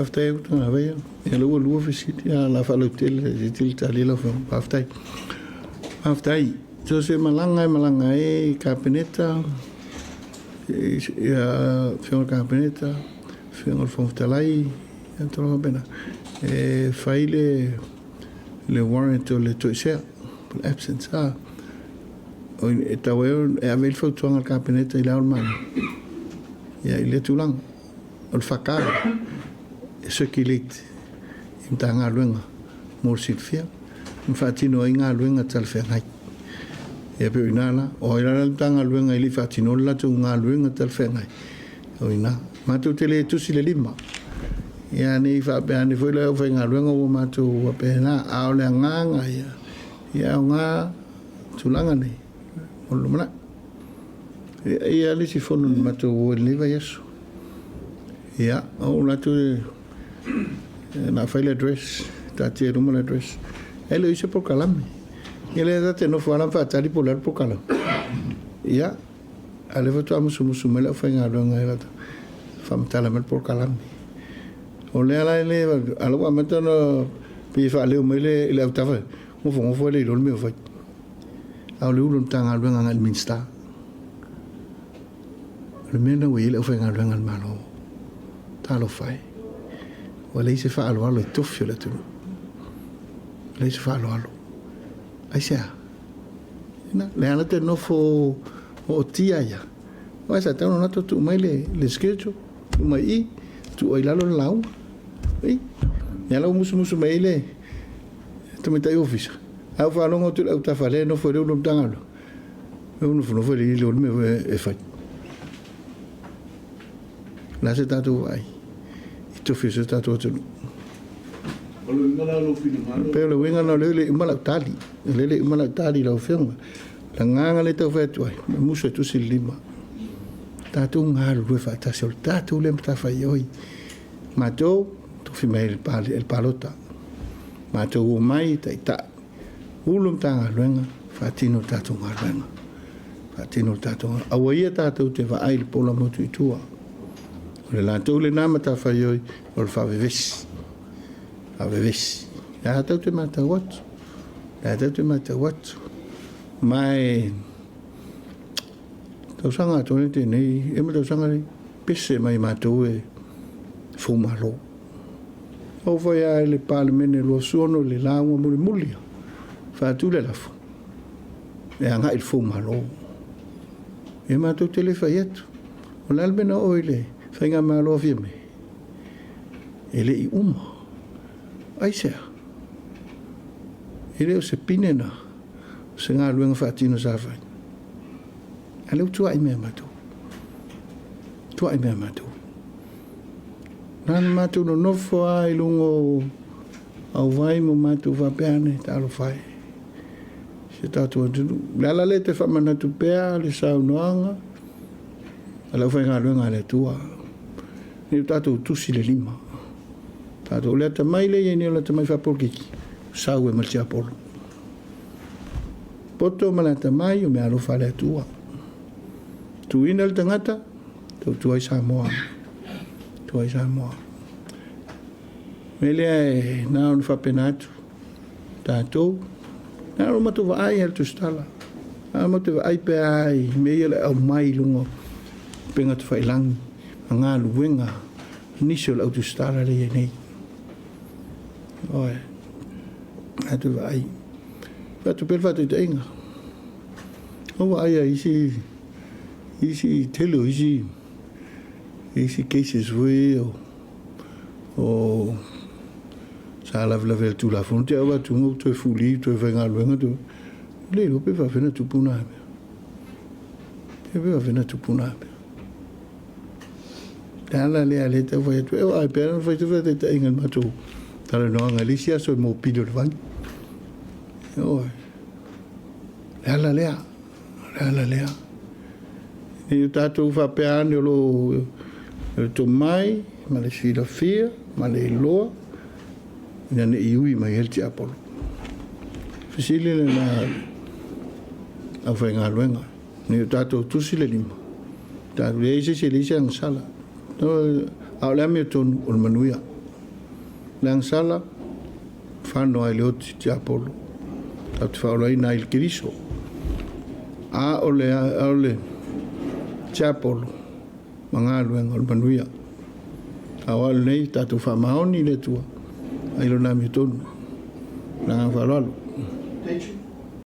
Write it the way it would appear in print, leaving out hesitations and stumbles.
aftai utanga vai e lua fisiti la fa hotel til tali la fa aftai so se malanga e kapeneta ya fior kapeneta fior fontalai entro bena e faile le warrant o le toisea absence o e tawe e avel fo tuanga kapeneta ila o man ya ile tulang o fakar ce qu'il est intanga luenga mor silfia fatino inga luenga tal fengai e pe inala o ila tanga luenga ili fatino la tunga luenga tal fengai o ina ma tu tele tu sile lima ya ni fa be ani foi le fenga luenga o ma tu pe na a le nganga ya nga tulanga ni o lumana e ali si fono ma tu o leva yesu ya o la tu na file address tati rumah address elo ise por calame ele date no fueran fatali polar por calam ya ale foto amusu mela foi ngalo ngala fam talamel por calam o le ala ele algo amento no pi fa le mele ele tava mo fo le lo me foi au le ulum tanga lo ngal minsta le mena we ele foi ngalo ngal malo talo fai وليس فعلوا له التوفي ولا تنو ليس فعلوا له أيسا هنا لأن تنوفو o tiaya o esa tano na to mai le sketcho mai tu oi lalo lau ei ya lo musu mai le to metai office au fa longo tu au ta fale no foi lo tangalo no foi le me e fa la se tato ai tu fez o tato tu pero venga no le malactali le malactali lo ferma la nganga le tau fetu ai muso tu silima tato ngal lu fa ta sol tato le mta fa yoi mato tu fi mai el palota mato mai ta ulum tanga luenga fatino tato ngal fatino tato awaia tato te va ai pola motu tua le la tole na mata fa yoi o fa veves ya ta te mata wat mai to sanga to ne nei e me to sanga pisse mai mato e fumalo o foi a le palmene lo sono le lango mulia fa tu le la fu e anga il fumalo e mato te le faiet o l'albeno o ile fenga malo fieme ele I uma aisea ele o se pinena se nga luenga fatino sa fai ale tu ai me mato nan mato no fo ai lungo au vai mo mato va bene talo fai se tato la lete fa mana tu pea le sa noanga ala fai nga luenga le tua ni tato tusi le lima tato le ta mai le ni le ta mai fa porkiki saue mal tia polo poto mala ta mai o me alo fa le tua tu ina le tangata tu ai sa moa mele na on fa penato tato na o mato va ai el tu stala a mato va ai pe ai me ele au mai lungo penga tu fai lang nga luenga nisol autostrada le nei oi atu vai patu per fatu tenga o vai isi telo isi cases we o sa la tu la fonte va tu no tu fuli tu venga luenga tu le lo pe va fena tu puna Dala le ale te foi tu ai per foi tu te engel matu tala no Alicia so mo pido de van oi dala le e tatu fa pean lo to mai ma le sfida fia ma le lo ne iui mai el ti apolo fisile le na a foi ngaluenga ni tatu tu sile lima ta le se se le sala no ahora me ton ol manuia Lang sala, whanau ai le oti te apolo. Tau te whaolai na il kiriso. A ole te apolo. Mga luenga o manuia. Awal nei tatu whamaoni le tua. Ailo na mi tonu. Nanga whalalo.